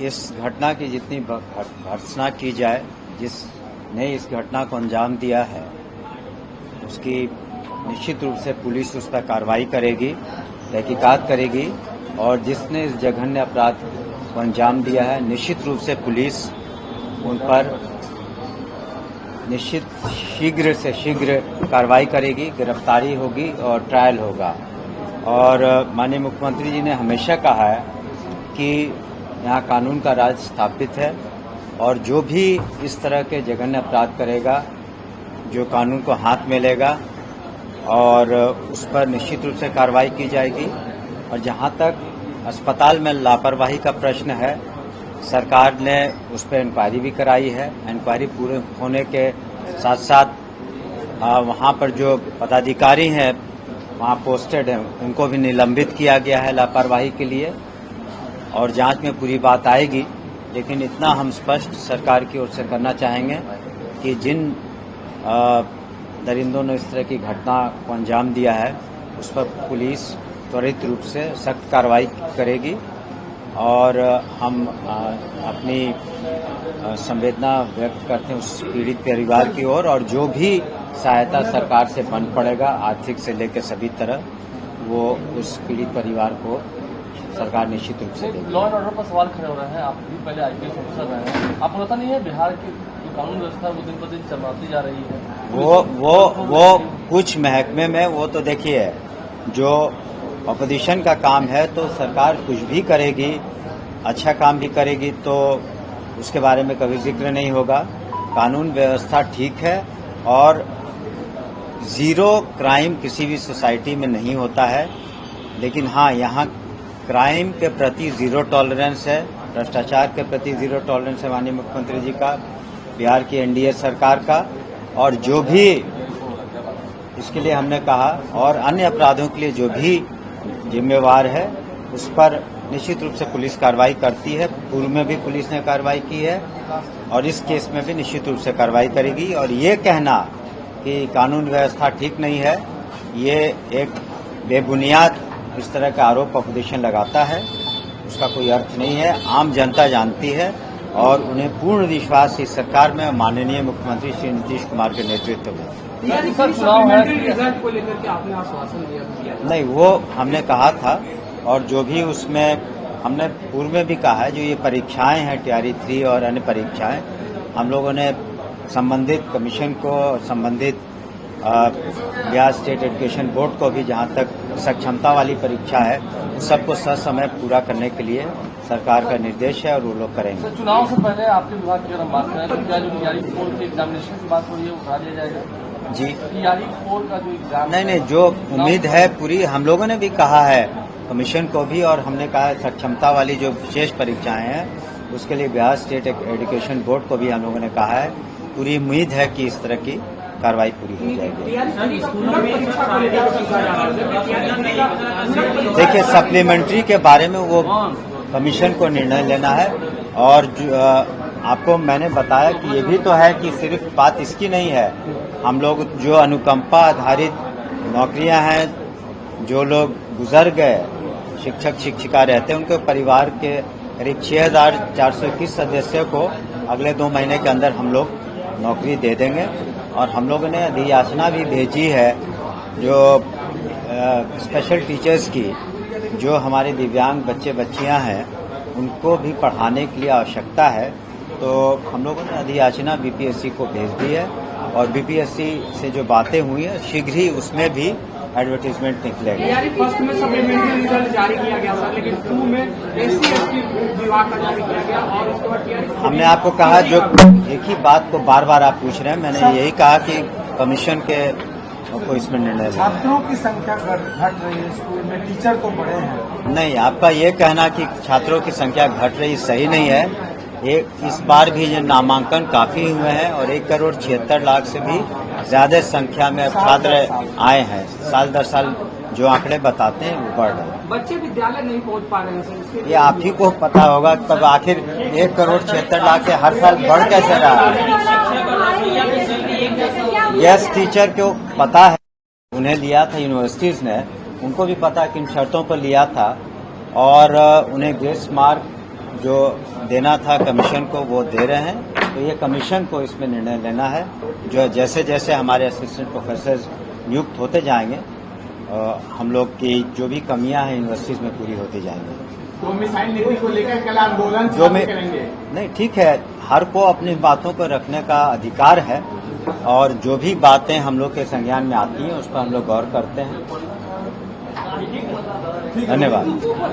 इस घटना की जितनी भर्त्सना की जाए, जिसने इस घटना को अंजाम दिया है उसकी निश्चित रूप से पुलिस उस पर कार्रवाई करेगी, तहकीकात करेगी और जिसने इस जघन्य अपराध को अंजाम दिया है निश्चित रूप से पुलिस उन पर निश्चित शीघ्र से शीघ्र कार्रवाई करेगी, गिरफ्तारी होगी और ट्रायल होगा। और माननीय मुख्यमंत्री जी ने हमेशा कहा है कि यहाँ कानून का राज स्थापित है और जो भी इस तरह के जघन्य अपराध करेगा, जो कानून को हाथ में लेगा और उस पर निश्चित रूप से कार्रवाई की जाएगी। और जहाँ तक अस्पताल में लापरवाही का प्रश्न है, सरकार ने उस पर इंक्वायरी भी कराई है। इंक्वायरी पूरे होने के साथ साथ वहाँ पर जो पदाधिकारी हैं वहाँ पोस्टेड हैं उनको भी निलंबित किया गया है लापरवाही के लिए और जांच में पूरी बात आएगी। लेकिन इतना हम स्पष्ट सरकार की ओर से करना चाहेंगे कि जिन दरिंदों ने इस तरह की घटना को अंजाम दिया है उस पर पुलिस त्वरित रूप से सख्त कार्रवाई करेगी और हम अपनी संवेदना व्यक्त करते हैं उस पीड़ित परिवार की ओर और जो भी सहायता सरकार से बन पड़ेगा आर्थिक से लेकर सभी तरह वो उस पीड़ित परिवार को सरकार निश्चित रूप से देगी। लॉ एंड ऑर्डर पर सवाल खड़े हो रहे हैं। आप भी पहले आईपीएस ऑफिसर रहे हैं, आपको पता नहीं है बिहार की जो कानून व्यवस्था वो दिन पर दिन चरमराती जा रही है। वो कुछ महकमे में वो तो देखिए जो ऑपोजिशन का काम है तो सरकार कुछ भी करेगी, अच्छा काम भी करेगी तो उसके बारे में कभी जिक्र नहीं होगा। कानून व्यवस्था ठीक है और जीरो क्राइम किसी भी सोसाइटी में नहीं होता है, लेकिन हाँ यहाँ क्राइम के प्रति जीरो टॉलरेंस है, भ्रष्टाचार के प्रति जीरो टॉलरेंस है माननीय मुख्यमंत्री जी का, बिहार की एनडीए सरकार का। और जो भी इसके लिए हमने कहा और अन्य अपराधों के लिए जो भी जिम्मेवार है उस पर निश्चित रूप से पुलिस कार्रवाई करती है। पूर्व में भी पुलिस ने कार्रवाई की है और इस केस में भी निश्चित रूप से कार्रवाई करेगी। और ये कहना कि कानून व्यवस्था ठीक नहीं है, ये एक बेबुनियाद इस तरह का आरोप ऑपोजिशन लगाता है, उसका कोई अर्थ नहीं है। आम जनता जानती है और उन्हें पूर्ण विश्वास इस सरकार में माननीय मुख्यमंत्री श्री नीतीश कुमार के नेतृत्व में। रिजल्ट को लेकर के आपने आश्वासन दिया? नहीं, वो हमने कहा था और जो भी उसमें हमने पूर्व में भी कहा है, जो ये परीक्षाएं हैं टीआरई 3 और अन्य परीक्षाएं, हम लोगों ने संबंधित कमीशन को, संबंधित बिहार स्टेट एजुकेशन बोर्ड को भी जहां तक सक्षमता वाली परीक्षा है उस सबको ससमय पूरा करने के लिए सरकार का निर्देश है और वो लोग करेंगे। चुनाव से पहले आपके विभाग की अगर हम बात करें तो क्या जो टीआरई 4 के एग्जामिनेशन की बात हो रही है उठा दिया जाएगा? जी, टीआरई 4 का जो एग्जाम नहीं, जो उम्मीद है पूरी हम लोगों ने भी कहा है कमीशन को भी और हमने कहा है सक्षमता वाली जो विशेष परीक्षाएं हैं उसके लिए बिहार स्टेट एजुकेशन बोर्ड को भी हम लोगों ने कहा है, पूरी उम्मीद है कि इस तरह की कार्रवाई पूरी हो जाएगी। देखिए, सप्लीमेंट्री के बारे में वो कमीशन को निर्णय लेना है और आपको मैंने बताया कि ये भी तो है कि सिर्फ बात इसकी नहीं है। हम लोग जो अनुकंपा आधारित नौकरियां हैं, जो लोग गुजर गए शिक्षक शिक्षिका रहते हैं, उनके परिवार के करीब 6,421 सदस्यों को अगले 2 महीने के अंदर हम लोग नौकरी दे देंगे। और हम लोगों ने अधियाचना भी भेजी है जो स्पेशल टीचर्स की, जो हमारे दिव्यांग बच्चे बच्चियां हैं उनको भी पढ़ाने के लिए आवश्यकता है, तो हम लोगों ने अधियाचना बीपीएससी को भेज दी है और बीपीएससी से जो बातें हुई है शीघ्र ही उसमें भी एडवर्टीजमेंट निकलेगा। फर्स्ट में सप्लीमेंट्री रिजल्ट जारी किया गया था, लेकिन 2 में एससी/एसटी विभाग का जारी किया गया और उसके बाद हमने आपको कहा, जो एक ही बात को बार बार आप पूछ रहे हैं, मैंने यही कहा कि कमीशन के को इसमें निर्णय लेना। छात्रों की संख्या घट रही है स्कूल में, टीचर तो बढ़े हैं। नहीं, आपका ये कहना कि छात्रों की संख्या घट रही सही नहीं है। इस बार भी जो नामांकन काफी हुए हैं और 1,76,00,000 से भी ज्यादा संख्या में छात्र आए हैं। साल दर साल जो आंकड़े बताते हैं वो बढ़ रहे हैं। बच्चे विद्यालय नहीं पहुंच पा रहे हैं। ये आप ही को पता होगा, तब आखिर 1,76,00,000 से हर साल बढ़ कैसे रहा है? यस, टीचर को पता है, उन्हें लिया था यूनिवर्सिटीज ने, उनको भी पता किन शर्तों पर लिया था और उन्हें ग्रेस मार्क जो देना था कमीशन को वो दे रहे हैं। तो ये कमीशन को इसमें निर्णय लेना है। जो जैसे जैसे हमारे असिस्टेंट प्रोफेसर नियुक्त होते जाएंगे हम लोग की जो भी कमियां हैं यूनिवर्सिटीज में पूरी होती जाएंगी। तो मिसाइल नीति को लेकर कल आंदोलन जो में करेंगे? नहीं, ठीक है, हर को अपनी बातों को रखने का अधिकार है और जो भी बातें हम लोग के संज्ञान में आती हैं उस पर हम लोग गौर करते हैं। धन्यवाद।